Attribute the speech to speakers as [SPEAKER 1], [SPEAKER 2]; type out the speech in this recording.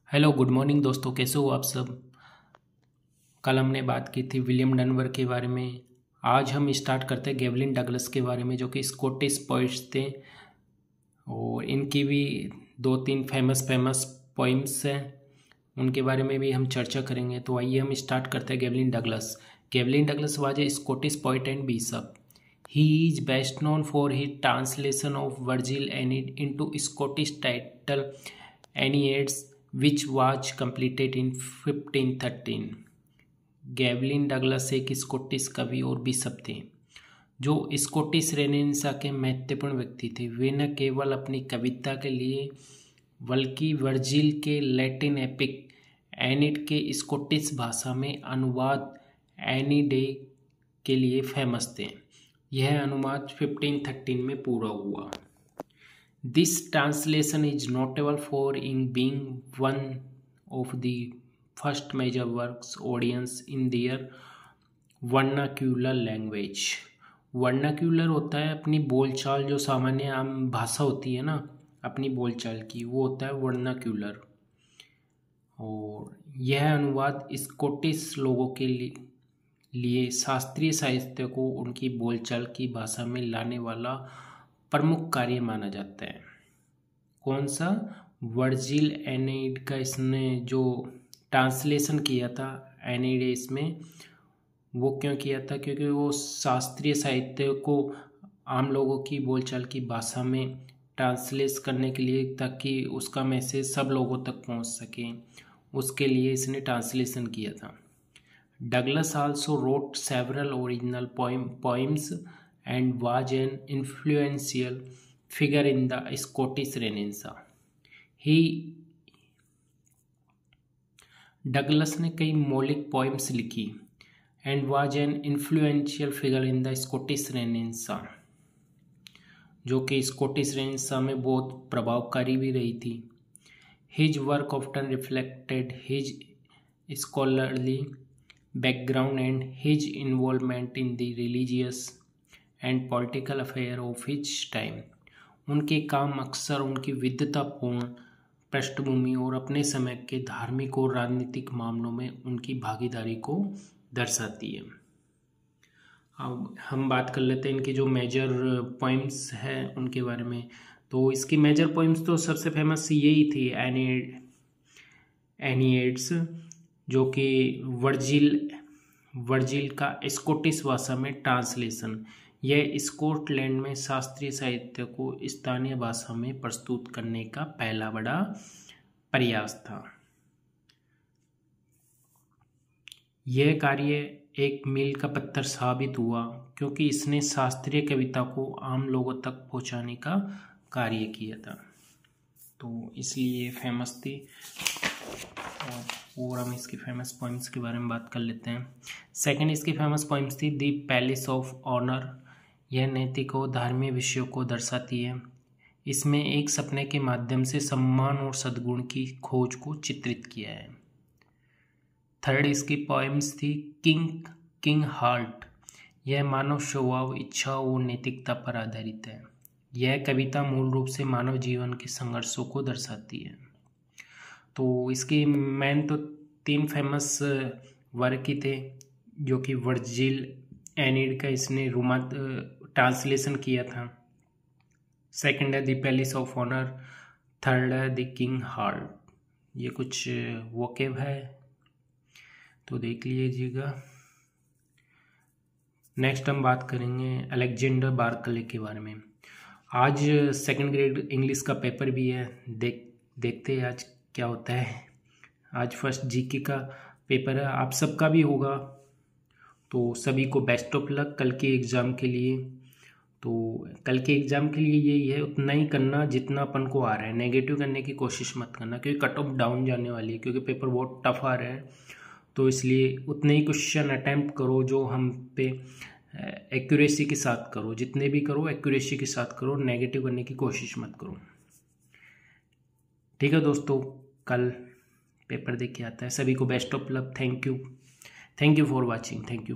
[SPEAKER 1] Hello good morning दोस्तों, कैसे हो आप सब। कल हमने बात की थी विलियम डनवर के बारे में। आज हम स्टार्ट करते हैं गेवलिन डगलस के बारे में, जो कि स्कॉटिश पोइट्स थे और इनकी भी दो तीन फेमस पोइम्स हैं, उनके बारे में भी हम चर्चा करेंगे। तो आइए हम स्टार्ट करते हैं Gavin Douglas. Gavin Douglas was a Scottish poet and bishop. He is best known for his translation of Virgil Aeneid into Scottish title Aeneas, which was completed in 1513. गेवलिन Douglas एक स्कॉटिश कवि और bishop थे जो Scottish renaissance के महत्वपूर्ण व्यक्ति थे। वे न केवल अपनी कविता के लिए बल्कि वर्जिल के लैटिन एपिक एनिड के स्कॉटिश भाषा में अनुवाद एनीडे के लिए फेमस थे। यह अनुवाद 1513 में पूरा हुआ। This translation is notable for in being one of the first major works audiences in their vernacular language. Vernacular होता है अपनी बोलचाल, जो सामान्य आम भाषा होती है ना अपनी बोलचाल की, वो होता है वर्नाक्यूलर। और यह अनुवाद स्कॉटिश लोगों के लिए शास्त्रीय साहित्य को उनकी बोलचाल की भाषा में लाने वाला प्रमुख कार्य माना जाता है। कौन सा? वर्जिल एनीड का इसने जो ट्रांसलेशन किया था एनीडेस में, वो क्यों किया था? क्योंकि वो शास्त्रीय साहित्य को आम लोगों की बोलचाल की भाषा में ट्रांसलेट करने के लिए, ताकि उसका मैसेज सब लोगों तक पहुंच सके, उसके लिए इसने ट्रांसलेशन किया था। Douglas also wrote several original poems and was an influential figure in the Scottish Renaissance. Douglas ने कई मौलिक पोइम्स लिखी and was an influential figure in the Scottish Renaissance, जो कि स्कॉटिश रेनेसां में बहुत प्रभावकारी भी रही थी। His work often reflected his scholarly background and his involvement in the religious and political affair of his time. उनके काम अक्सर उनकी विद्वतापूर्ण पृष्ठभूमि और अपने समय के धार्मिक और राजनीतिक मामलों में उनकी भागीदारी को दर्शाती है। अब हम बात कर लेते हैं इनकी जो मेजर पोइम्स हैं उनके बारे में। तो इसकी मेजर पोइम्स तो सबसे फेमस यही थी एनिएड्स, जो कि वर्जिल का स्कॉटिश भाषा में ट्रांसलेशन। यह स्कॉटलैंड में शास्त्रीय साहित्य को स्थानीय भाषा में प्रस्तुत करने का पहला बड़ा प्रयास था। यह कार्य एक मील का पत्थर साबित हुआ, क्योंकि इसने शास्त्रीय कविता को आम लोगों तक पहुंचाने का कार्य किया था, तो इसलिए फेमस थी। और हम इसकी फेमस पोइम्स के बारे में बात कर लेते हैं। सेकंड इसकी फेमस पोइम्स थी द पैलेस ऑफ ऑनर। यह नैतिक और धार्मिक विषयों को दर्शाती है। इसमें एक सपने के माध्यम से सम्मान और सद्गुण की खोज को चित्रित किया है। थर्ड इसकी पोइम्स थी किंग हार्ट। यह मानव स्वभाव, इच्छा और नैतिकता पर आधारित है। यह कविता मूल रूप से मानव जीवन के संघर्षों को दर्शाती है। तो इसकी मेन तो तीन फेमस वर्क ही थे, जो कि वर्जिल एनीड का इसने ट्रांसलेशन किया था। सेकंड है the palace of honour, third है द किंग हार्ट। ये कुछ वोकेब है तो देख लीजिएगा। नेक्स्ट हम बात करेंगे अलेक्जेंडर बार्कले के बारे में। आज सेकंड ग्रेड इंग्लिश का पेपर भी है, देखते हैं आज क्या होता है। आज फर्स्ट जीके का पेपर है, आप सबका भी होगा, तो सभी को बेस्ट ऑफ लक कल के एग्ज़ाम के लिए। तो कल के एग्ज़ाम के लिए यही है, उतना ही करना जितना अपन को आ रहा है, नेगेटिव करने की कोशिश मत करना, क्योंकि कट ऑफ डाउन जाने वाली है, क्योंकि पेपर बहुत टफ आ रहा है। तो इसलिए उतने ही क्वेश्चन अटैम्प्ट करो जो हम पे एक्यूरेसी के साथ करो, जितने भी करो एक्यूरेसी के साथ करो, नेगेटिव करने की कोशिश मत करो। ठीक है दोस्तों, कल पेपर देख के आता है। सभी को best of luck. Thank you for watching. Thank you.